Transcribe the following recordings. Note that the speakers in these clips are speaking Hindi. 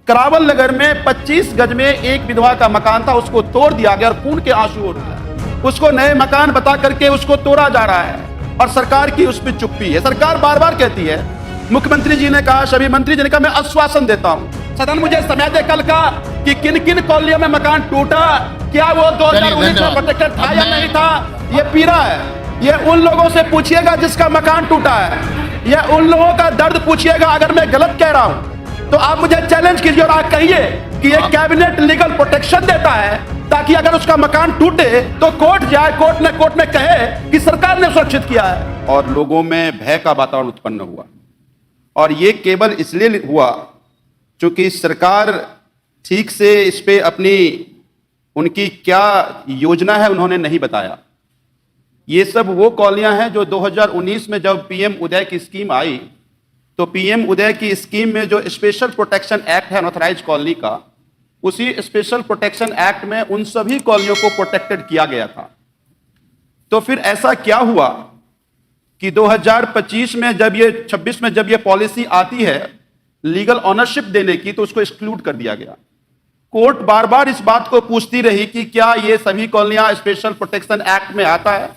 करावल नगर में 25 गज में एक विधवा का मकान था, उसको तोड़ दिया गया और खून के आंसू हो रहे हैं। उसको नए मकान बता करके उसको तोड़ा जा रहा है और सरकार की उस पर चुप्पी है। सरकार बार बार कहती है, मुख्यमंत्री जी ने कहा, सभी मंत्री जी ने कहा, मैं आश्वासन देता हूं। सदन मुझे समय दे कल का कि किन किन कॉलोनियों में मकान टूटा, क्या वो 2019 में प्रोटेक्टेड था या नहीं था, ये पीड़ा है। ये उन लोगों से पूछिएगा जिसका मकान टूटा है, ये उन लोगों का दर्द पूछिएगा। अगर मैं गलत कह रहा हूं तो आप मुझे चैलेंज कीजिए और आप कहिए कि ये कैबिनेट लीगल प्रोटेक्शन देता है ताकि अगर उसका मकान टूटे तो कोर्ट जाए, कोर्ट में कहे कि सरकार ने सुरक्षित किया है। और लोगों में भय का वातावरण उत्पन्न हुआ और ये केवल इसलिए हुआ क्योंकि सरकार ठीक से इस पे अपनी उनकी क्या योजना है उन्होंने नहीं बताया। ये सब वो कॉलोनियां हैं जो 2019 में जब पीएम उदय की स्कीम आई तो पीएम उदय की स्कीम में जो स्पेशल प्रोटेक्शन एक्ट है अनऑथराइज कॉलोनी का, उसी स्पेशल प्रोटेक्शन एक्ट में उन सभी कॉलोनियों को प्रोटेक्टेड किया गया था। तो फिर ऐसा क्या हुआ कि 2025 में जब ये 26 में जब ये पॉलिसी आती है लीगल ऑनरशिप देने की, तो उसको एक्सक्लूड कर दिया गया। कोर्ट बार बार इस बात को पूछती रही कि क्या ये सभी कॉलोनियां स्पेशल प्रोटेक्शन एक्ट में आता है,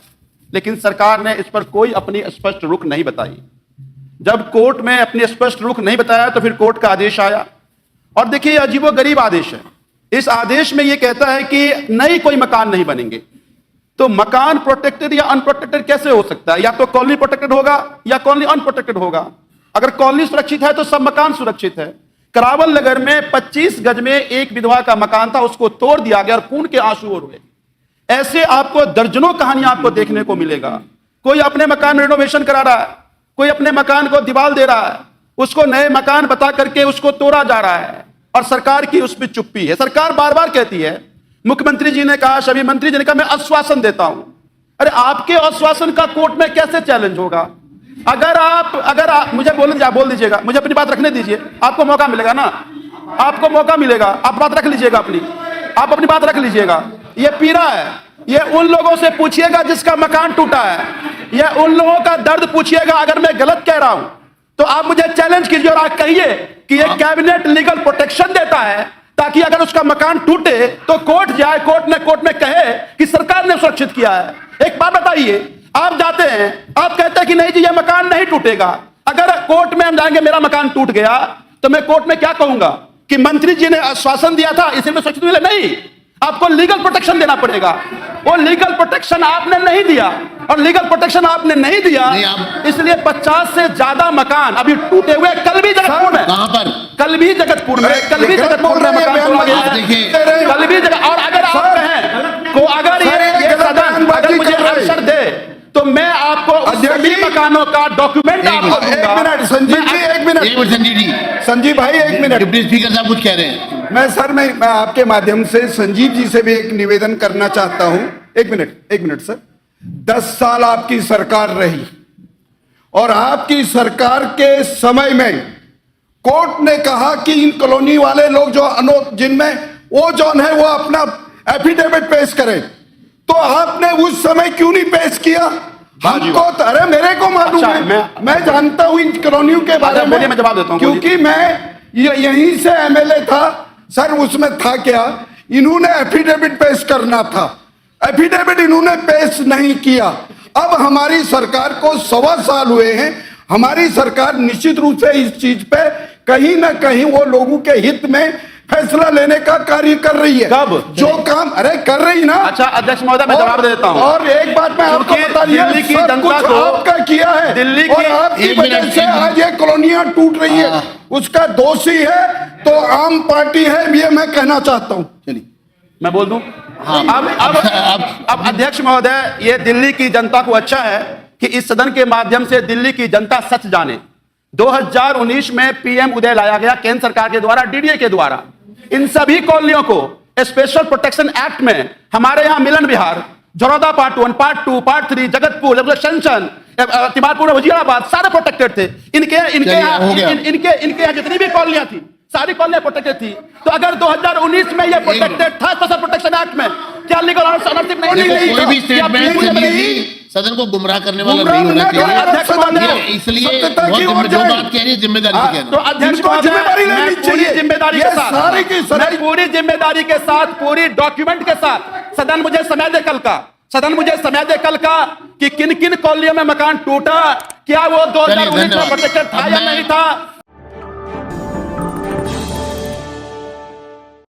लेकिन सरकार ने इस पर कोई अपनी स्पष्ट रुख नहीं बताई। जब कोर्ट में अपनी स्पष्ट रुख नहीं बताया तो फिर कोर्ट का आदेश आया और देखिए अजीबोगरीब आदेश है। इस आदेश में यह कहता है कि नई कोई मकान नहीं बनेंगे। तो मकान प्रोटेक्टेड या अनप्रोटेक्टेड कैसे हो सकता है? या तो कॉलोनी प्रोटेक्टेड होगा या कॉलोनी अनप्रोटेक्टेड होगा। अगर कॉलोनी सुरक्षित है तो सब मकान सुरक्षित है। करावल नगर में 25 गज में एक विधवा का मकान था, उसको तोड़ दिया गया और खून के आंसू हो रहे। ऐसे आपको दर्जनों कहानियां आपको देखने को मिलेगा। कोई अपने मकान में रिनोवेशन करा रहा है, कोई अपने मकान को दीवार दे रहा है, उसको नए मकान बता करके उसको तोड़ा जा रहा है और सरकार की उस पर चुप्पी है। सरकार बार बार कहती है, मुख्यमंत्री जी ने कहा, सभी मंत्री जी ने कहा, मैं आश्वासन देता हूं। अरे आपके आश्वासन का कोर्ट में कैसे चैलेंज होगा? अगर आप मुझे बोल दीजिएगा, मुझे अपनी बात रखने दीजिए, आपको मौका मिलेगा ना, आपको मौका मिलेगा, आप बात रख लीजिएगा आप अपनी बात रख लीजिएगा। ये पीड़ा है, ये उन लोगों से पूछिएगा जिसका मकान टूटा है, ये उन लोगों का दर्द पूछिएगा। अगर मैं गलत कह रहा हूं तो आप मुझे चैलेंज कीजिए और आप कहिए कि ये कैबिनेट लीगल प्रोटेक्शन देता है ताकि अगर उसका मकान टूटे तो कोर्ट जाए, कोर्ट में कहे कि सरकार ने सुरक्षित किया है। एक बात बताइए, आप जाते हैं, आप कहते हैं कि नहीं जी ये मकान नहीं टूटेगा। अगर कोर्ट में हम जाएंगे, मेरा मकान टूट गया तो मैं कोर्ट में क्या कहूंगा कि मंत्री जी ने आश्वासन दिया था इसी में सुरक्षित मिले? नहीं, आपको लीगल प्रोटेक्शन देना पड़ेगा। वो लीगल प्रोटेक्शन आपने नहीं दिया और लीगल प्रोटेक्शन आपने नहीं दिया, इसलिए 50 से ज्यादा मकान अभी टूटे हुए। कल भी जगतपुर में, कल भी जगतपुर में मकान तोड़ा गया है, कल भी जगह। और अगर आप कहें को अगर ये सदन अगर मुझे अवसर दे तो मैं आपको सभी मकानों का डॉक्यूमेंट आपको दूंगा। एक मिनट संजीव भाई, एक मिनट। डिप्टी स्पीकर साहब कुछ कह रहे हैं। मैं आपके माध्यम से संजीव जी से भी एक निवेदन करना चाहता हूं। एक मिनट सर। 10 साल आपकी सरकार रही और आपकी सरकार के समय में कोर्ट ने कहा कि इन कॉलोनी वाले लोग जो जिनमें वो जोन है वो अपना एफिडेविट पेश करें, तो आपने उस समय क्यों नहीं पेश किया? हमको अरे मेरे को मालूम है, मैं जानता हूं इन कॉलोनियों के बारे में, मैं जवाब देता हूं, क्योंकि मैं यहीं से एमएलए था सर। उसमें था क्या, इन्होंने एफिडेविट पेश करना था, एफिडेविट इन्होंने पेश नहीं किया। अब हमारी सरकार को 1.25 साल हुए हैं। हमारी सरकार निश्चित रूप से इस चीज पे कहीं ना कहीं वो लोगों के हित में फैसला लेने का कार्य कर रही है। कब जो काम अरे कर रही ना। अच्छा अध्यक्ष महोदय, मैं जवाब दे देता हूं। और एक बात मैं आपको बता दिया, दिल्ली की जनता को आपका किया है, दिल्ली की और आपकी वजह से आज ये कॉलोनियां टूट रही है, उसका दोषी है तो आम पार्टी है, ये मैं कहना चाहता हूं। चलिए मैं बोल दूं। अब अध्यक्ष महोदय, ये दिल्ली की जनता को अच्छा है कि इस सदन के माध्यम से दिल्ली की जनता सच जाने। 2019 में पीएम उदय लाया गया केंद्र सरकार के द्वारा, डीडीए के द्वारा। इन सभी कॉलोनियों को स्पेशल प्रोटेक्शन एक्ट में हमारे यहां Milan Vihar, Jharoda part 1, part 2, part 3, Jagatpur, extension, Timarpur, Wazirabad सारे प्रोटेक्टेड थे। इनके यहाँ जितनी भी कॉलोनियां थी सारी कॉलोनियां प्रोटेक्टेड थी। तो अगर 2019 में ये प्रोटेक्टेड था स्पेशल प्रोटेक्शन एक्ट में, क्या लीगल ऑनरशिप नहीं? कोई भी स्टेटमेंट सदन को गुमराह करने वाला गुमराह नहीं होना न करें, चाहिए। अध्यक्ष महोदय, ये इसलिए सत्यता की बहुत ओर जो जाए। बात कह रही है जिम्मेदारी से तो कहना। अध्यक्ष इनको महोदय, जिम्मेदारी मैं लेनी पूरी चाहिए। जिम्मेदारी ये के साथ, सारी की सारी- मैं पूरी जिम्मेदारी के साथ, पूरी डॉक्यूमेंट के साथ, सदन मुझे समय दे कल का, सदन मुझे समय दे कल का कि किन किन कॉलोनियों में मकान टूटा, क्या वो 2019 में धन्यवाद। प्रोटेक्टेड था अब या मैं- नहीं था,